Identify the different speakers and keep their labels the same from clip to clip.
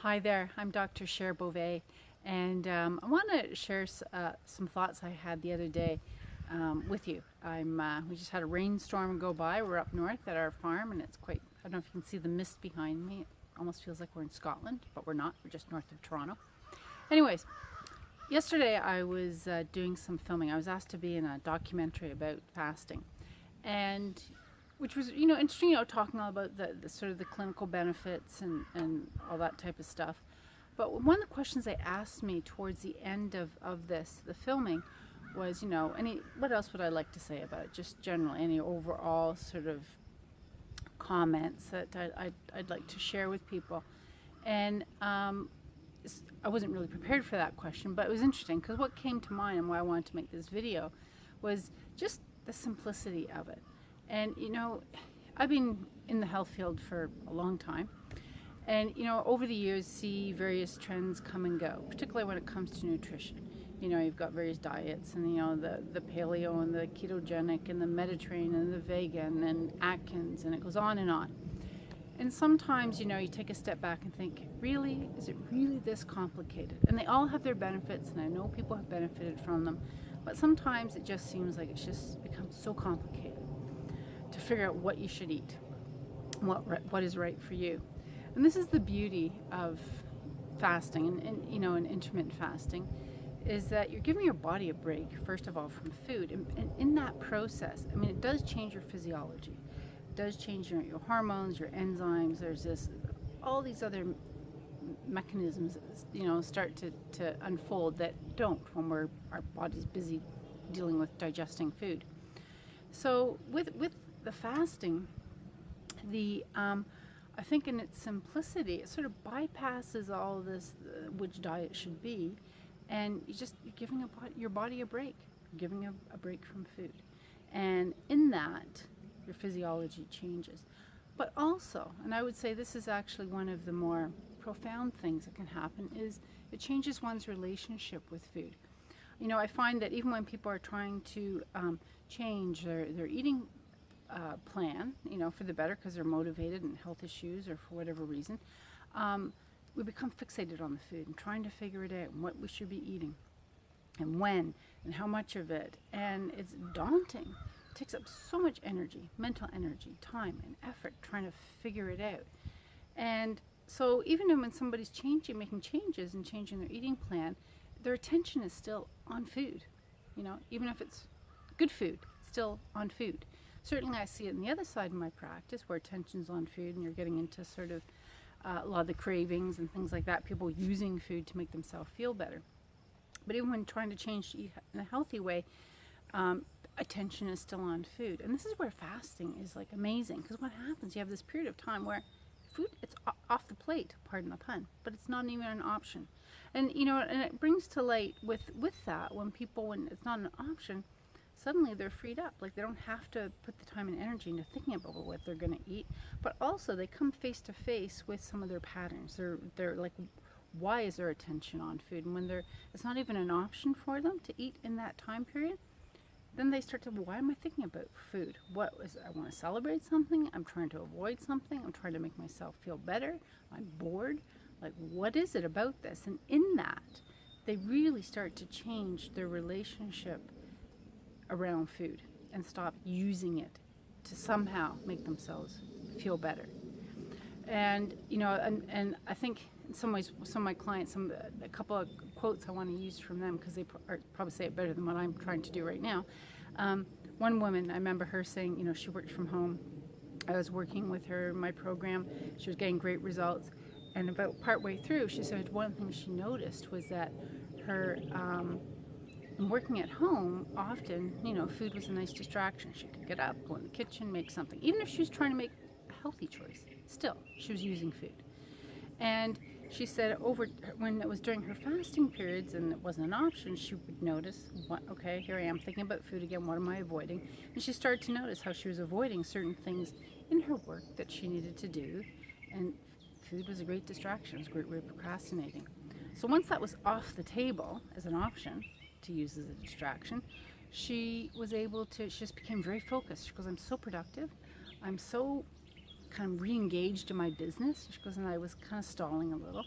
Speaker 1: Hi there, I'm Dr. Bovay, and I want to share some thoughts I had the other day with you. We just had a rainstorm go by. We're up north at our farm, and it's quite, I don't know if you can see the mist behind me. It almost feels like we're in Scotland, but we're not. We're just north of Toronto. Anyways, yesterday I was doing some filming. I was asked to be in a documentary about fasting, and which was, interesting, talking all about the sort of the clinical benefits and all that type of stuff. But one of the questions they asked me towards the end of the filming was, what else would I like to say about it? Just generally, any overall sort of comments that I'd like to share with people. And I wasn't really prepared for that question, but it was interesting because what came to mind and why I wanted to make this video was just the simplicity of it. And I've been in the health field for a long time, and over the years see various trends come and go, particularly when it comes to nutrition. You've got various diets, and the paleo and the ketogenic and the Mediterranean and the vegan and Atkins, and it goes on and on. And sometimes you take a step back and think, really, is it really this complicated? And they all have their benefits, and I know people have benefited from them, but sometimes it just seems like it's just become so complicated to figure out what you should eat, what is right for you. And this is the beauty of fasting and intermittent fasting, is that you're giving your body a break, first of all, from food. And in that process, it does change your physiology. It does change your hormones, your enzymes. There's all these other mechanisms, start to unfold that don't when our body's busy dealing with digesting food. So with the fasting, I think in its simplicity, it sort of bypasses all this, which diet should be, and you're giving your body a break. You're giving a break from food, and in that, your physiology changes. But also, and I would say this is actually one of the more profound things that can happen, is it changes one's relationship with food. I find that even when people are trying to change their eating plan, for the better, because they're motivated and health issues or for whatever reason, we become fixated on the food and trying to figure it out and what we should be eating and when and how much of it. And it's daunting. It takes up so much energy, mental energy, time, and effort trying to figure it out. And so even when somebody's making changes and changing their eating plan, their attention is still on food. Even if it's good food, it's still on food. Certainly I see it on the other side of my practice, where attention's on food and you're getting into sort of a lot of the cravings and things like that, people using food to make themselves feel better. But even when trying to change to eat in a healthy way, attention is still on food. And this is where fasting is like amazing, because what happens, you have this period of time where food, it's off the plate, pardon the pun, but it's not even an option. And and it brings to light with that, when it's not an option, suddenly they're freed up. Like, they don't have to put the time and energy into thinking about what they're going to eat, but also they come face to face with some of their patterns. They're like, why is their attention on food? And when it's not even an option for them to eat in that time period, then they start to, why am I thinking about food? What is it? I want to celebrate something. I'm trying to avoid something. I'm trying to make myself feel better. I'm bored. Like, what is it about this? And in that, they really start to change their relationship around food and stop using it to somehow make themselves feel better. And and I think in some ways, some of my clients, a couple of quotes I want to use from them, because they probably say it better than what I'm trying to do right now. One woman, I remember her saying, she worked from home. I was working with her in my program. She was getting great results, and about partway through, she said one thing she noticed was that her working at home, often, food was a nice distraction. She could get up, go in the kitchen, make something. Even if she was trying to make a healthy choice, still, she was using food. And she said when it was during her fasting periods and it wasn't an option, she would notice, okay, here I am thinking about food again, what am I avoiding? And she started to notice how she was avoiding certain things in her work that she needed to do. And food was a great distraction. It was a great way of procrastinating. So once that was off the table as an option to use as a distraction, she just became very focused. She goes, I'm so productive. I'm so kind of re-engaged in my business. She goes, and I was kind of stalling a little.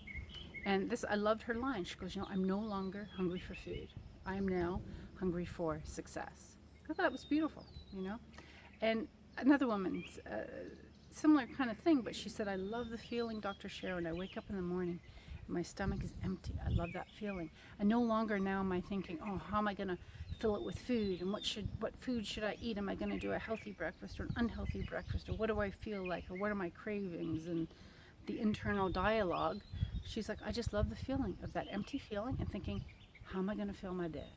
Speaker 1: And this, I loved her line. She goes, I'm no longer hungry for food. I am now hungry for success. I thought it was beautiful. And another woman, similar kind of thing, but she said, I love the feeling, Dr. Sharon. I wake up in the morning, my stomach is empty. I love that feeling. And no longer now am I thinking, how am I going to fill it with food? And what food should I eat? Am I going to do a healthy breakfast or an unhealthy breakfast? Or what do I feel like? Or what are my cravings? And the internal dialogue. She's like, I just love the feeling of that empty feeling and thinking, how am I going to fill my day?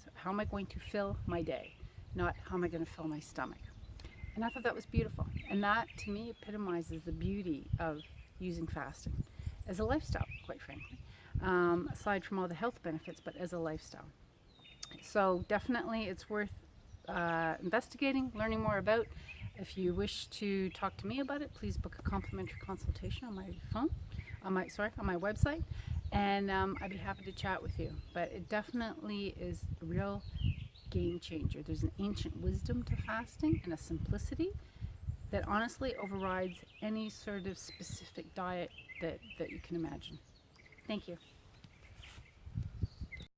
Speaker 1: So how am I going to fill my day? Not how am I going to fill my stomach? And I thought that was beautiful. And that, to me, epitomizes the beauty of using fasting as a lifestyle, quite frankly, aside from all the health benefits, but as a lifestyle. So definitely it's worth investigating, learning more about. If you wish to talk to me about it, please book a complimentary consultation on my phone, on my website, and I'd be happy to chat with you. But it definitely is a real game changer. There's an ancient wisdom to fasting and a simplicity that honestly overrides any sort of specific diet that you can imagine. Thank you.